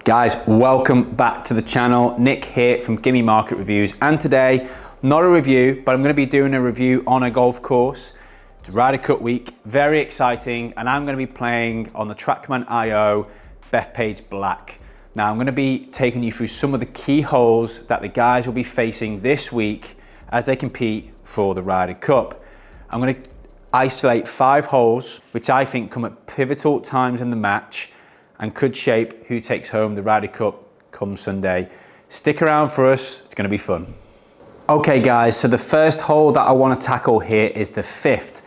Guys, welcome back to the channel. Nick here from Gimme Market Reviews, and today, not a review, but I'm going to be doing a review on a golf course. It's Ryder Cup week, very exciting, and I'm going to be playing on the Trackman IO Bethpage Black. Now, I'm going to be taking you through some of the key holes that the guys will be facing this week as they compete for the Ryder Cup. I'm going to isolate 5 holes, which I think come at pivotal times in the match and could shape who takes home the Ryder Cup come Sunday. Stick around for us, it's going to be fun. Okay guys, so the first hole that I want to tackle here is the 5th.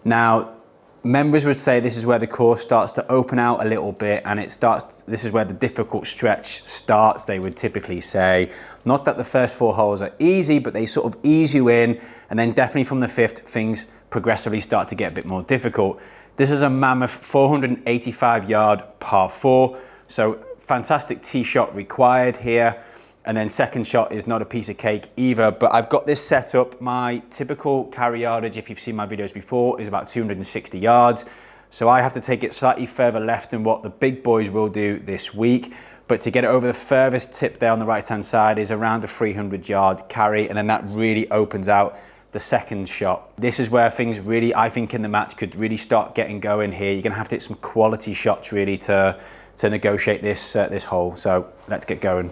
Now, members would say this is where the course starts to open out a little bit, and this is where the difficult stretch starts, they would typically say. Not that the first 4 holes are easy, but they sort of ease you in, and then definitely from the 5th, things progressively start to get a bit more difficult. This is a mammoth 485 yard par 4, so fantastic tee shot required here. And then second shot is not a piece of cake either, but I've got this set up. My typical carry yardage, if you've seen my videos before, is about 260 yards. So I have to take it slightly further left than what the big boys will do this week. But to get it over the furthest tip there on the right-hand side is around a 300 yard carry, and then that really opens out the second shot. This is where things really, I think, in the match could really start getting going here. You're gonna have to hit some quality shots really to negotiate this this hole. So let's get going.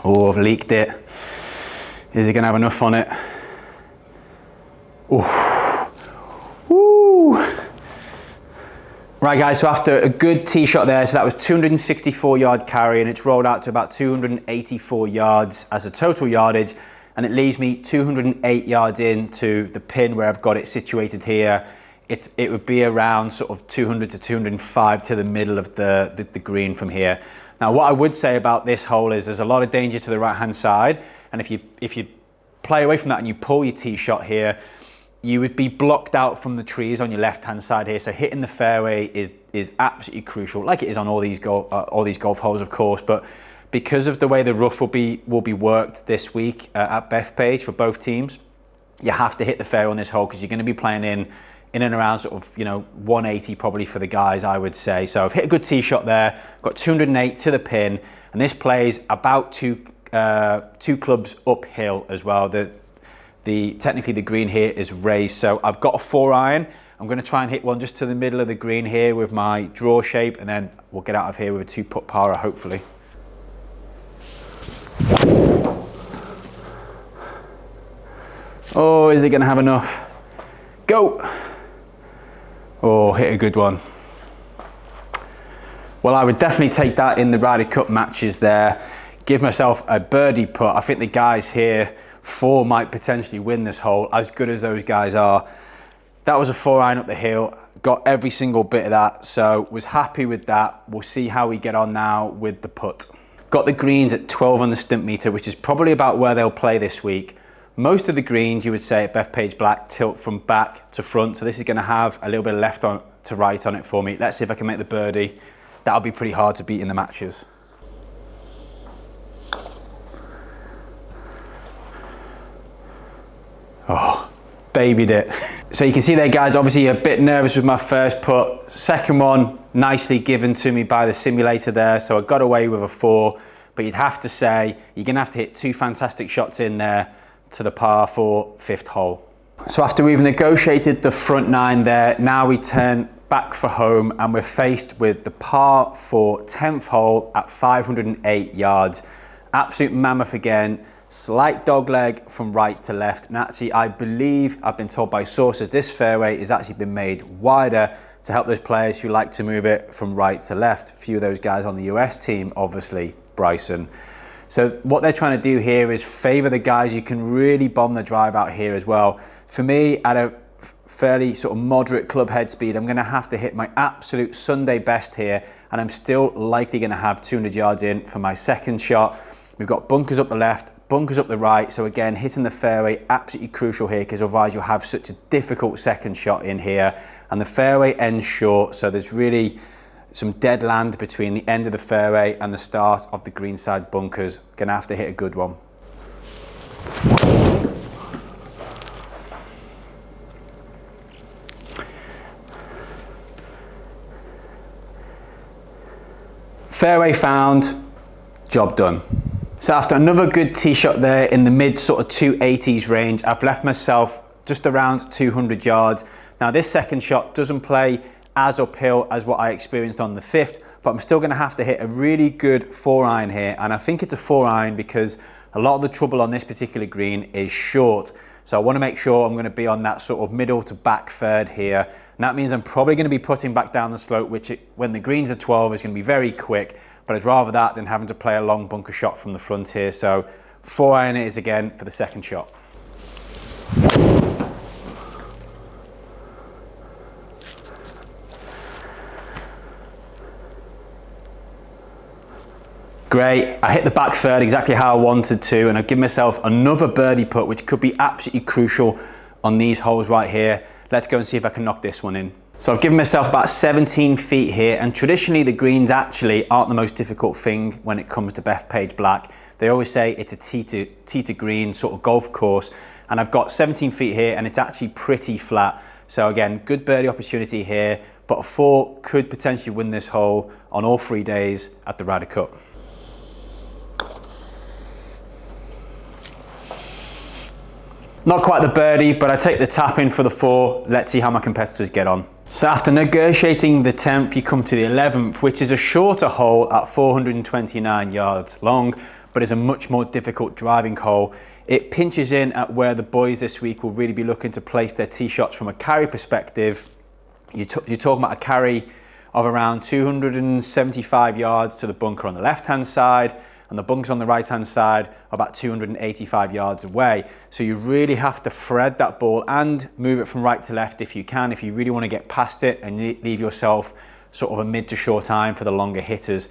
Oh, I've leaked it. Is he gonna have enough on it? Oh, woo! Right guys, so after a good tee shot there, so that was 264 yard carry, and it's rolled out to about 284 yards as a total yardage, and it leaves me 208 yards into the pin where I've got it situated here. It would be around sort of 200 to 205 to the middle of the green from here. Now, what I would say about this hole is there's a lot of danger to the right hand side, and if you play away from that and you pull your tee shot here, you would be blocked out from the trees on your left hand side here. So hitting the fairway is absolutely crucial, like it is on all these golf holes, of course. But because of the way the rough will be worked this week at Bethpage for both teams, you have to hit the fairway on this hole because you're going to be playing in and around sort of 180 probably for the guys, I would say. So I've hit a good tee shot there, got 208 to the pin, and this plays about two clubs uphill as well. Technically the green here is raised, so I've got a 4-iron. I'm going to try and hit one just to the middle of the green here with my draw shape, and then we'll get out of here with a 2-putt par, hopefully. Oh, is it going to have enough? Go! Oh, hit a good one. Well, I would definitely take that in the Ryder Cup matches there. Give myself a birdie putt. I think the guys here, 4 might potentially win this hole, as good as those guys are. That was a 4-iron up the hill, got every single bit of that, so was happy with that. We'll see how we get on now with the putt. Got the greens at 12 on the stimp meter, which is probably about where they'll play this week. Most of the greens, you would say at Bethpage Black, tilt from back to front, so this is going to have a little bit of left on to right on it for me. Let's see if I can make the birdie. That'll be pretty hard to beat in the matches. Oh, babied it. So you can see there, guys, obviously a bit nervous with my first putt. Second one, nicely given to me by the simulator there, so I got away with a 4, but you'd have to say you're gonna have to hit 2 fantastic shots in there to the par 4 5th hole. So after we've negotiated the front 9 there, now we turn back for home, and we're faced with the par 4 10th hole at 508 yards. Absolute mammoth again. Slight dog leg from right to left, and actually I believe, I've been told by sources, this fairway has actually been made wider to help those players who like to move it from right to left. A few of those guys on the US team, obviously Bryson. So what they're trying to do here is favour the guys who can really bomb the drive out here as well. For me, at a fairly sort of moderate club head speed, I'm going to have to hit my absolute Sunday best here, and I'm still likely going to have 200 yards in for my second shot. We've got bunkers up the left, bunkers up the right, so again, hitting the fairway absolutely crucial here, because otherwise you'll have such a difficult second shot in here, and the fairway ends short, so there's really some dead land between the end of the fairway and the start of the greenside bunkers. Gonna have to hit a good one. Fairway found, job done. So after another good tee shot there in the mid sort of 280s range, I've left myself just around 200 yards. Now this second shot doesn't play as uphill as what I experienced on the 5th, but I'm still gonna have to hit a really good 4-iron here. And I think it's a 4-iron because a lot of the trouble on this particular green is short. So I wanna make sure I'm gonna be on that sort of middle to back third here. And that means I'm probably gonna be putting back down the slope, which when the greens are 12 is gonna be very quick, but I'd rather that than having to play a long bunker shot from the front here. So 4-iron it is again for the second shot. Great, I hit the back third exactly how I wanted to, and I've given myself another birdie putt, which could be absolutely crucial on these holes right here. Let's go and see if I can knock this one in. So I've given myself about 17 feet here, and traditionally the greens actually aren't the most difficult thing when it comes to Bethpage Black. They always say it's a tee to green sort of golf course, and I've got 17 feet here and it's actually pretty flat. So again, good birdie opportunity here, but a 4 could potentially win this hole on all 3 days at the Ryder Cup. Not quite the birdie, but I take the tap in for the 4. Let's see how my competitors get on. So after negotiating the 10th, you come to the 11th, which is a shorter hole at 429 yards long, but is a much more difficult driving hole. It pinches in at where the boys this week will really be looking to place their tee shots from a carry perspective. You're talking about a carry of around 275 yards to the bunker on the left-hand side, and the bunkers on the right-hand side are about 285 yards away. So you really have to thread that ball and move it from right to left if you can, if you really want to get past it and leave yourself sort of a mid to short iron for the longer hitters.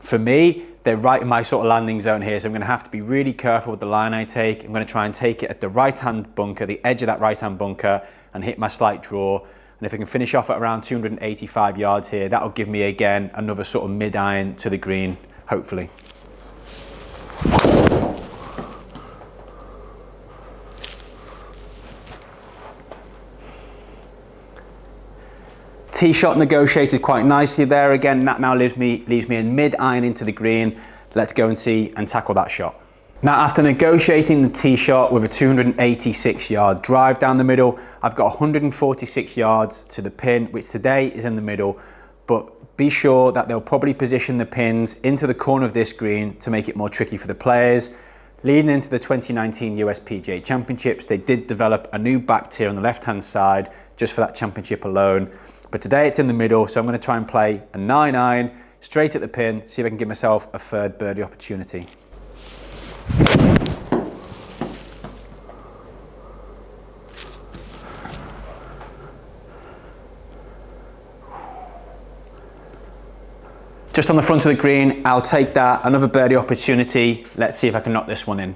For me, they're right in my sort of landing zone here, so I'm going to have to be really careful with the line I take. I'm going to try and take it at the right-hand bunker, the edge of that right-hand bunker, and hit my slight draw. And if I can finish off at around 285 yards here, that'll give me, again, another sort of mid-iron to the green, hopefully. Tee shot negotiated quite nicely there. Again, that now leaves me in mid-iron into the green. Let's go and see and tackle that shot. Now, after negotiating the tee shot with a 286 yard drive down the middle, I've got 146 yards to the pin, which today is in the middle, but be sure that they'll probably position the pins into the corner of this green to make it more tricky for the players. Leading into the 2019 US PGA Championships, they did develop a new back tier on the left-hand side just for that championship alone. But today it's in the middle, so I'm going to try and play a 9-iron straight at the pin, see if I can give myself a third birdie opportunity. Just on the front of the green, I'll take that, another birdie opportunity. Let's see if I can knock this one in.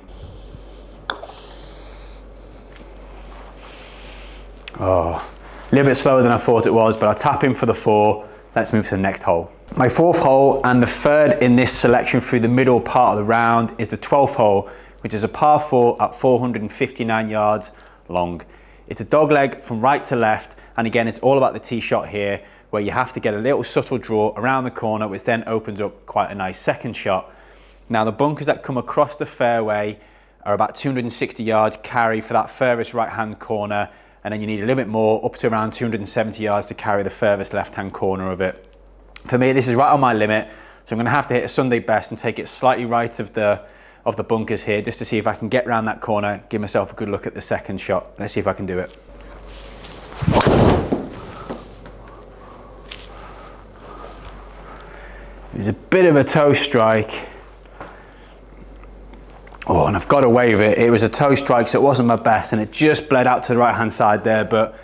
Oh. A little bit slower than I thought it was, but I'll tap in for the 4. Let's move to the next hole. My 4th hole and the 3rd in this selection through the middle part of the round is the 12th hole, which is a par 4 at 459 yards long. It's a dogleg from right to left, and again, it's all about the tee shot here, where you have to get a little subtle draw around the corner, which then opens up quite a nice second shot. Now, the bunkers that come across the fairway are about 260 yards carry for that furthest right-hand corner, and then you need a little bit more, up to around 270 yards to carry the furthest left-hand corner of it. For me, this is right on my limit, so I'm going to have to hit a Sunday best and take it slightly right of the bunkers here, just to see if I can get around that corner, give myself a good look at the second shot. Let's see if I can do it. It was a bit of a toe strike. Oh, and I've got away with it. It was a toe strike, so it wasn't my best, and it just bled out to the right-hand side there, but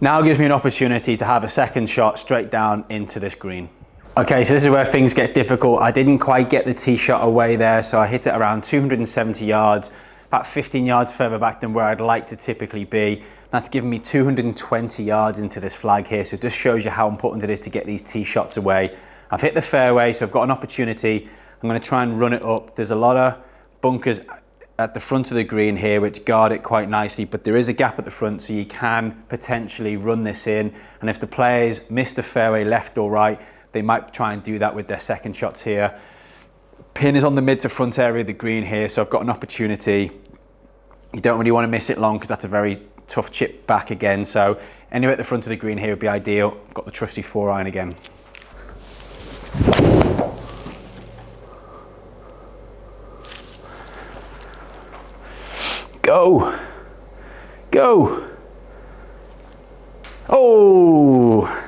now gives me an opportunity to have a second shot straight down into this green. Okay, so this is where things get difficult. I didn't quite get the tee shot away there, so I hit it around 270 yards, about 15 yards further back than where I'd like to typically be. That's given me 220 yards into this flag here, so it just shows you how important it is to get these tee shots away. I've hit the fairway, so I've got an opportunity. I'm going to try and run it up. There's a lot of bunkers at the front of the green here which guard it quite nicely, but there is a gap at the front, so you can potentially run this in, and if the players miss the fairway left or right, they might try and do that with their second shots here. Pin is on the mid to front area of the green here, so I've got an opportunity. You don't really want to miss it long because that's a very tough chip back again. So anywhere at the front of the green here would be ideal. Got the trusty 4-iron again. Go, go. Oh,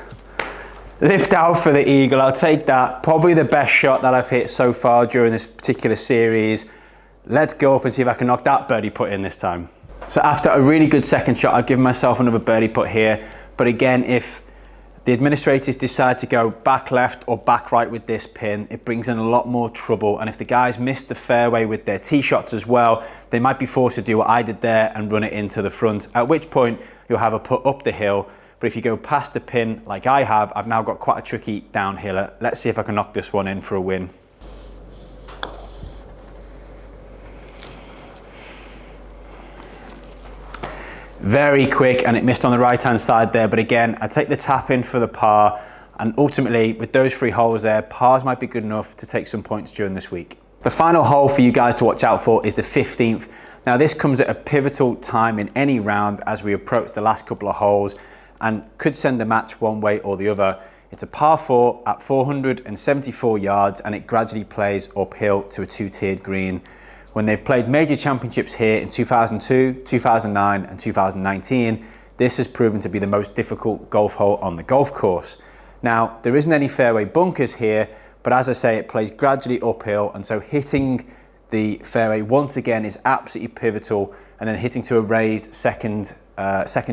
lift out for the eagle. I'll take that. Probably the best shot that I've hit so far during this particular series. Let's go up and see if I can knock that birdie putt in this time. So after a really good second shot, I've given myself another birdie putt here. But again, if the administrators decide to go back left or back right with this pin, it brings in a lot more trouble. And if the guys miss the fairway with their tee shots as well, they might be forced to do what I did there and run it into the front, at which point you'll have a putt up the hill. But if you go past the pin like I have, I've now got quite a tricky downhiller. Let's see if I can knock this one in for a win. Very quick, and it missed on the right hand side there, but again, I take the tap in for the par, and ultimately with those 3 holes there, pars might be good enough to take some points during this week. The final hole for you guys to watch out for is the 15th. Now this comes at a pivotal time in any round as we approach the last couple of holes and could send the match one way or the other. It's a par 4 at 474 yards, and it gradually plays uphill to a 2-tiered green. When they've played major championships here in 2002, 2009 and 2019, this has proven to be the most difficult golf hole on the golf course. Now, there isn't any fairway bunkers here, but as I say, it plays gradually uphill, and so hitting the fairway once again is absolutely pivotal, and then hitting to a raised second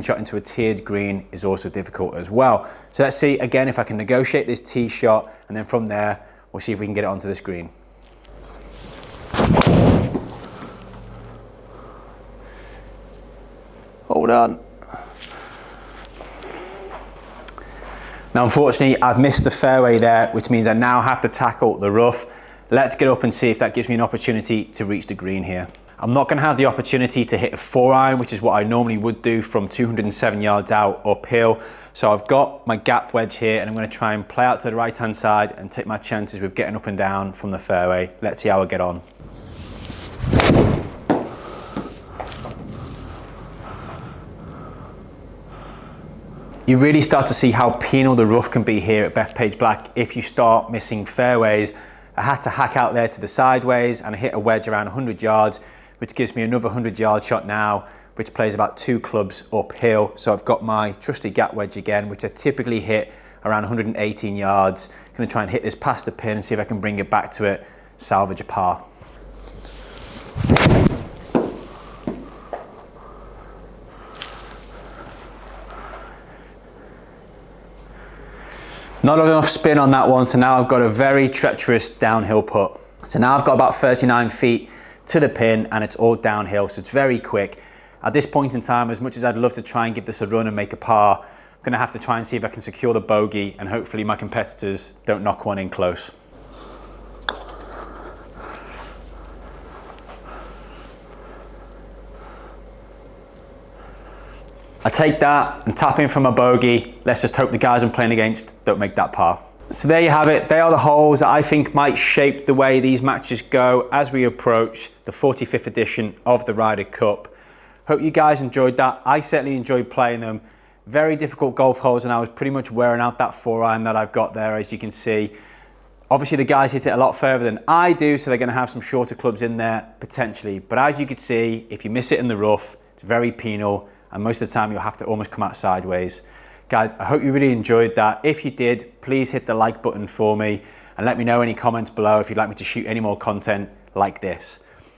shot into a tiered green is also difficult as well. So let's see again if I can negotiate this tee shot, and then from there, we'll see if we can get it onto this green. Hold on. Now, unfortunately, I've missed the fairway there, which means I now have to tackle the rough. Let's get up and see if that gives me an opportunity to reach the green here. I'm not going to have the opportunity to hit a 4-iron, which is what I normally would do from 207 yards out uphill. So I've got my gap wedge here, and I'm going to try and play out to the right-hand side and take my chances with getting up and down from the fairway. Let's see how I get on. You really start to see how penal the rough can be here at Bethpage Black if you start missing fairways. I had to hack out there to the sideways, and I hit a wedge around 100 yards, which gives me another 100-yard shot now, which plays about 2 clubs uphill. So I've got my trusty gap wedge again, which I typically hit around 118 yards. Gonna try and hit this past the pin and see if I can bring it back to it, salvage a par. Not enough spin on that one, so now I've got a very treacherous downhill putt. So now I've got about 39 feet to the pin, and it's all downhill, so it's very quick. At this point in time, as much as I'd love to try and give this a run and make a par, I'm gonna have to try and see if I can secure the bogey, and hopefully my competitors don't knock one in close. I take that and tap in from a bogey. Let's just hope the guys I'm playing against don't make that par. So there you have it. They are the holes that I think might shape the way these matches go as we approach the 45th edition of the Ryder Cup. Hope you guys enjoyed that. I certainly enjoyed playing them. Very difficult golf holes, and I was pretty much wearing out that 4-iron that I've got there, as you can see. Obviously the guys hit it a lot further than I do, so they're going to have some shorter clubs in there potentially. But as you can see, if you miss it in the rough, it's very penal, and most of the time you'll have to almost come out sideways. Guys, I hope you really enjoyed that. If you did, please hit the like button for me and let me know any comments below if you'd like me to shoot any more content like this.